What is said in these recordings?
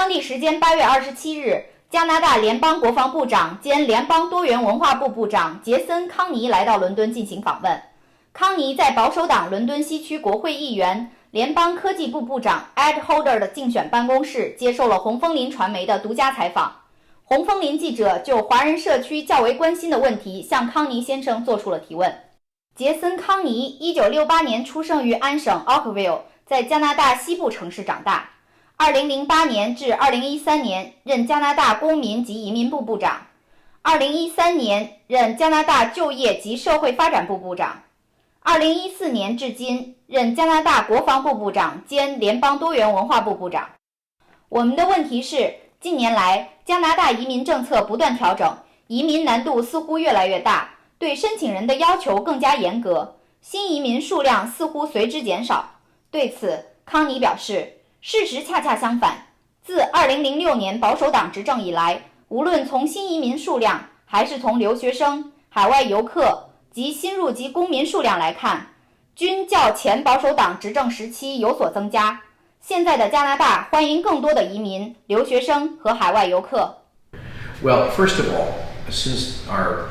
当地时间8月27日，加拿大联邦国防部长兼联邦多元文化部部长杰森·康尼来到伦敦进行访问。康尼在保守党伦敦西区国会议员、联邦科技部部长 Ed Holder 的竞选办公室接受了红枫林传媒的独家采访。红枫林记者就华人社区较为关心的问题向康尼先生作出了提问。杰森·康尼1968年出生于安省 Oakville， 在加拿大西部城市长大。2008年至2013年任加拿大公民及移民部部长，2013年任加拿大就业及社会发展部部长，2014年至今任加拿大国防部部长兼联邦多元文化部部长。我们的问题是，近年来加拿大移民政策不断调整，移民难度似乎越来越大，对申请人的要求更加严格，新移民数量似乎随之减少。对此，康尼表示，事实恰恰相反，自2006年保守党执政以来，无论从新移民数量还是从留学生、海外游客及新入籍公民数量来看，均较前保守党执政时期有所增加。现在的加拿大欢迎更多的移民、留学生和海外游客。Well, first of all, since our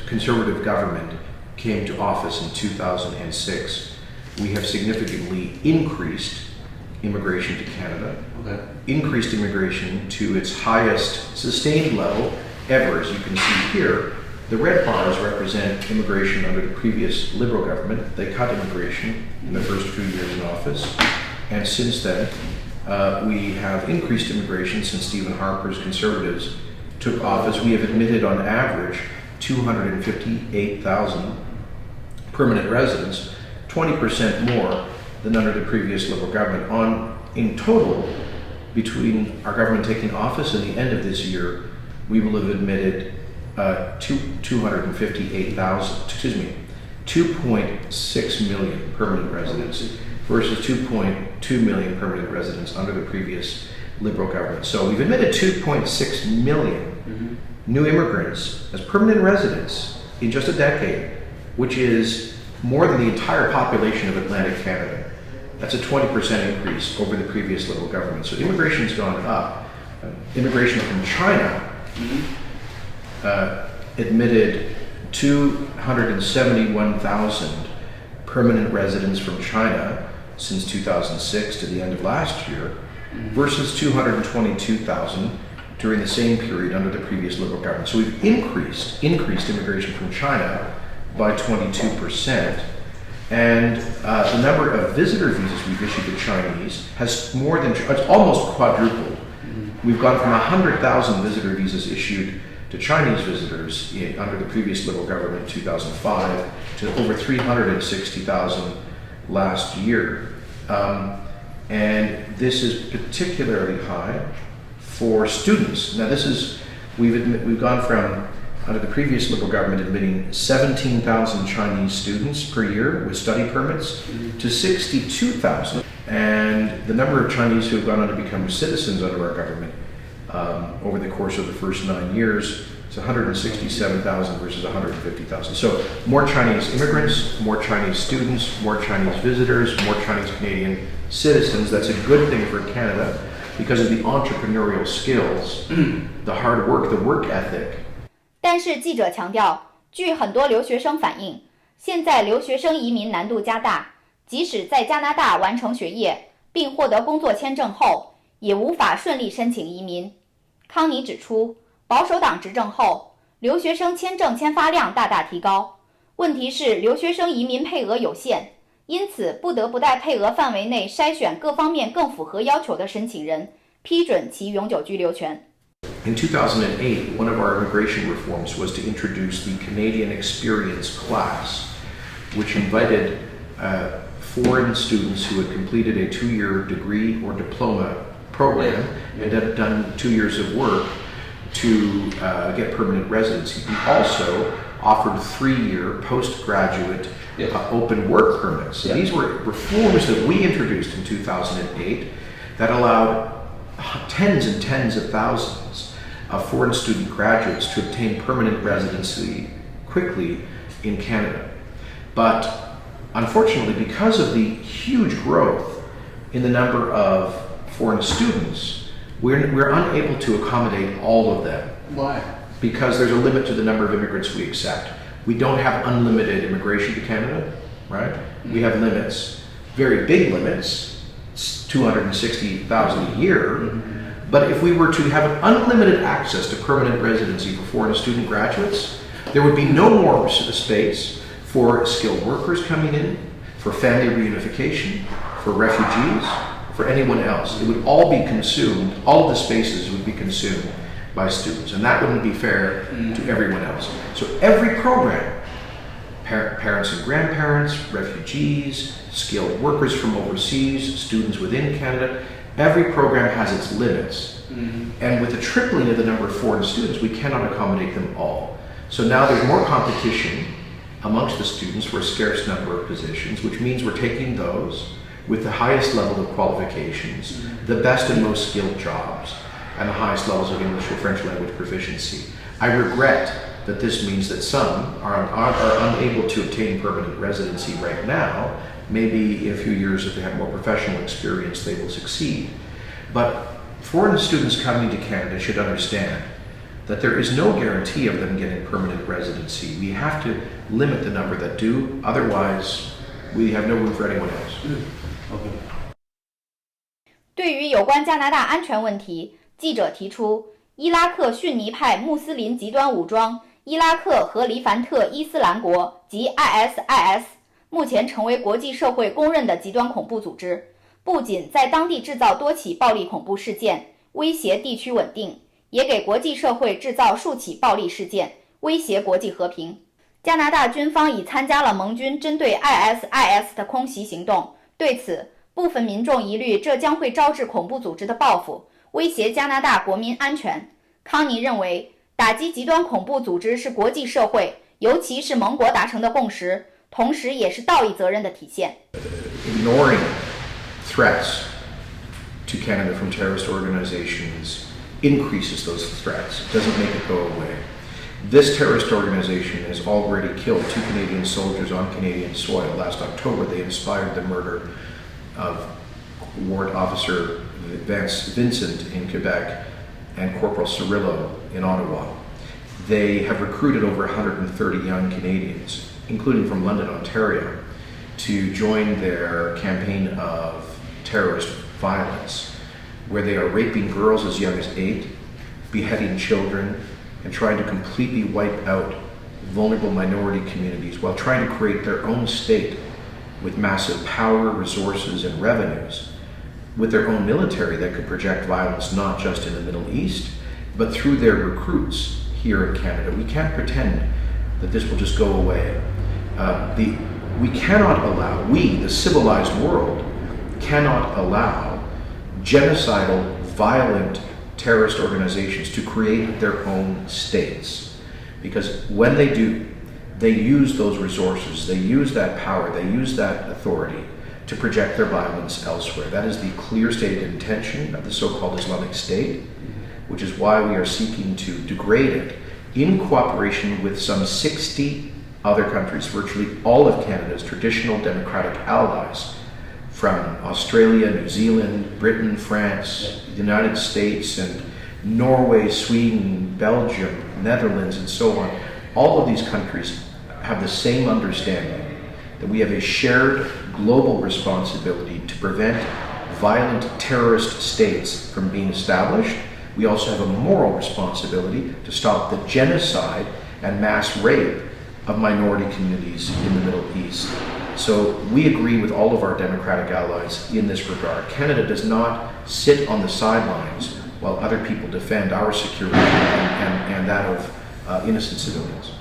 conservative government came to office in 2006, we have significantly increased immigration to Canada, increased immigration to its highest sustained level ever. As you can see here, the red bars represent immigration under the previous Liberal government. They cut immigration in the first few years in office, and since then, we have increased immigration since Stephen Harper's Conservatives took office. We have admitted on average 258,000 permanent residents, 20% more than under the previous Liberal government. In total, between our government taking office and the end of this year, we will have admitted 2.6 million permanent residents versus 2.2 million permanent residents under the previous Liberal government. So we've admitted 2.6 million new immigrants as permanent residents in just a decade, which is more than the entire population of Atlantic Canada. That's a 20% increase over the previous Liberal government. So immigration's gone up. Immigration from China admitted 271,000 permanent residents from China since 2006 to the end of last year, versus 222,000 during the same period under the previous Liberal government. So we've increased immigration from China by 22%. And the number of visitor visas we've issued to Chinese has it's almost quadrupled. We've gone from 100,000 visitor visas issued to Chinese visitors under the previous Liberal government in 2005 to over 360,000 last year. And this is particularly high for students. Now we've gone from, under the previous Liberal government, admitting 17,000 Chinese students per year with study permits to 62,000. And the number of Chinese who have gone on to become citizens under our government over the course of the first 9 years is 167,000 versus 150,000. So more Chinese immigrants, more Chinese students, more Chinese visitors, more Chinese Canadian citizens. That's a good thing for Canada because of the entrepreneurial skills, the hard work, the work ethic. 但是记者强调，据很多留学生反映，现在留学生移民难度加大，即使在加拿大完成学业并获得工作签证后，也无法顺利申请移民。康尼指出，保守党执政后，留学生签证签发量大大提高，问题是留学生移民配额有限，因此不得不在配额范围内筛选各方面更符合要求的申请人，批准其永久居留权。In 2008, one of our immigration reforms was to introduce the Canadian Experience class, which invited foreign students who had completed a 2-year degree or diploma program and had done 2 years of work to get permanent residency. We also offered 3-year postgraduate open work permits. So these were reforms that we introduced in 2008 that allowed tens and tens of thousands of foreign student graduates to obtain permanent residency quickly in Canada. But unfortunately, because of the huge growth in the number of foreign students, we're unable to accommodate all of them. Why? Because there's a limit to the number of immigrants we accept. We don't have unlimited immigration to Canada, right? We have limits, very big limits, 260,000 a year. But if we were to have unlimited access to permanent residency for foreign student graduates, there would be no more space for skilled workers coming in, for family reunification, for refugees, for anyone else. It would all be consumed, all of the spaces would be consumed by students, and that wouldn't be fair to everyone else. So every program, parents and grandparents, refugees, skilled workers from overseas, students within Canada, every program has its limits. And with the tripling of the number of foreign students, we cannot accommodate them all. So now there's more competition amongst the students for a scarce number of positions, which means we're taking those with the highest level of qualifications, the best and most skilled jobs, and the highest levels of English or French language proficiency. I regret that this means that some are unable to obtain permanent residency right now. Maybe in a few years, if they have more professional experience, they will succeed. But foreign students coming to Canada should understand that there is no guarantee of them getting permanent residency. We have to limit the number that do, otherwise we have no room for anyone else. 对于有关加拿大安全问题，记者提出，伊拉克逊尼派穆斯林极端武装伊拉克和黎凡特伊斯兰国及 ISIS 目前成为国际社会公认的极端恐怖组织，不仅在当地制造多起暴力恐怖事件，威胁地区稳定，也给国际社会制造数起暴力事件，威胁国际和平。加拿大军方已参加了盟军针对 ISIS 的空袭行动，对此，部分民众疑虑这将会招致恐怖组织的报复，威胁加拿大国民安全。康尼认为，打击极端恐怖组织是国际社会，尤其是盟国达成的共识，同时也是道义责任的体现。Ignoring threats to Canada from terrorist organizations increases those threats, doesn't make it go away. This terrorist organization has already killed 2 Canadian soldiers on Canadian soil. Last October, they inspired the murder of Warrant Officer Vincent in Quebec and Corporal Cirillo in Ottawa. They have recruited over 130 young Canadians, including from London, Ontario, to join their campaign of terrorist violence, where they are raping girls as young as 8, beheading children, and trying to completely wipe out vulnerable minority communities while trying to create their own state with massive power, resources, and revenues, with their own military that could project violence not just in the Middle East, but through their recruits here in Canada. We can't pretend that this will just go away. We cannot allow, we, the civilized world, cannot allow genocidal, violent terrorist organizations to create their own states. Because when they do, they use those resources, they use that power, they use that authority to project their violence elsewhere. That is the clear stated intention of the so-called Islamic State, which is why we are seeking to degrade it in cooperation with some 60 other countries, virtually all of Canada's traditional democratic allies, from Australia, New Zealand, Britain, France, the United States, and Norway, Sweden, Belgium, Netherlands, and so on. All of these countries have the same understanding that we have a shared global responsibility to prevent violent terrorist states from being established. We also have a moral responsibility to stop the genocide and mass rape of minority communities in the Middle East. So we agree with all of our democratic allies in this regard. Canada does not sit on the sidelines while other people defend our security and that of innocent civilians.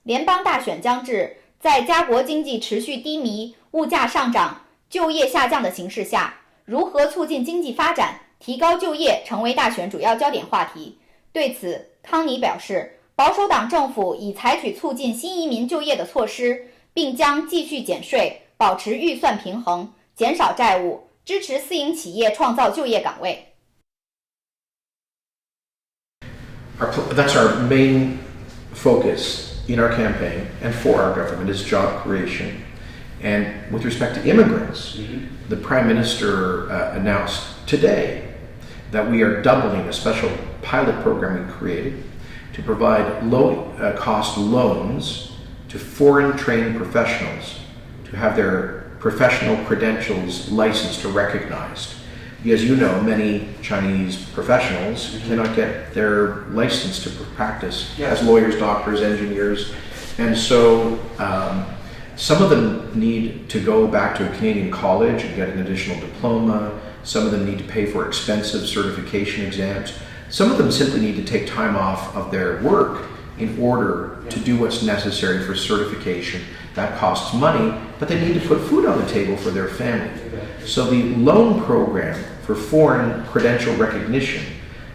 联邦大选将至，在家国经济持续低迷、物价上涨、就业下降的形势下，如何促进经济发展、提高就业成为大选主要焦点话题。对此，康尼表示，保守党政府已采取促进新移民就业的措施，并将继续减税，保持预算平衡，减少债务，支持私营企业创造就业岗位。That's our main focus in our campaign and for our government is job creation. And with respect to immigrants, the Prime Minister announced today that we are doubling a special pilot program we created to provide low-cost loans to foreign-trained professionals to have their professional credentials licensed or recognized. Because you know, many Chinese professionals cannot get their license to practice as lawyers, doctors, engineers, and so some of them need to go back to a Canadian college and get an additional diploma. Some of them need to pay for expensive certification exams. Some of them simply need to take time off of their work in order to do what's necessary for certification. That costs money, but they need to put food on the table for their family. So the loan program for foreign credential recognition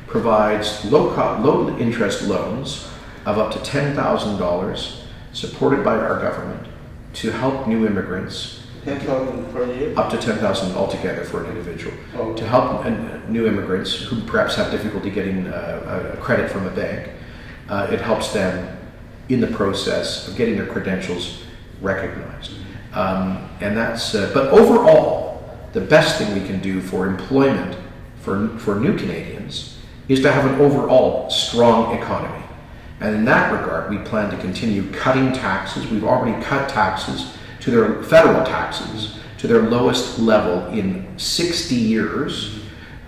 provides low interest loans of up to $10,000 supported by our government to help new immigrants. 10,000 per year? Up to 10,000 altogether for an individual. Oh. To help new immigrants who perhaps have difficulty getting a credit from a bank. It helps them in the process of getting their credentials recognized. And that's, but overall, the best thing we can do for employment for new Canadians is to have an overall strong economy. And in that regard, we plan to continue cutting taxes. We've already cut taxes to their federal taxes to their lowest level in 60 years.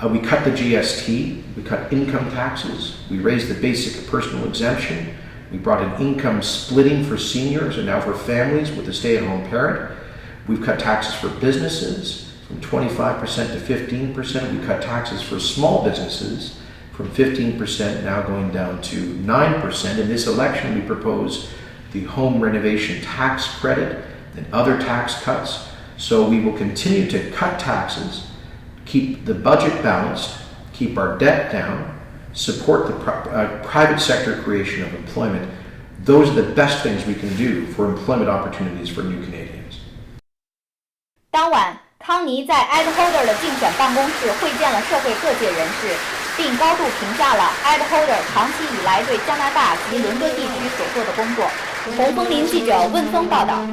We cut the GST, we cut income taxes, we raised the basic personal exemption, we brought in income splitting for seniors and now for families with a stay-at-home parent. We've cut taxes for businesses from 25% to 15%. We cut taxes for small businesses from 15% now going down to 9%. In this election, we propose the home renovation tax credit and other tax cuts. So we will continue to cut taxes, keep the budget balanced, keep our debt down, support the private sector creation of employment. Those are the best things we can do for employment opportunities for new Canadians. 当晚，康尼在 Ed Holder 的竞选办公室会见了社会各界人士，并高度评价了 Ed Holder 长期以来对加拿大及伦敦地区所做的工作。红枫林记者温峰报道。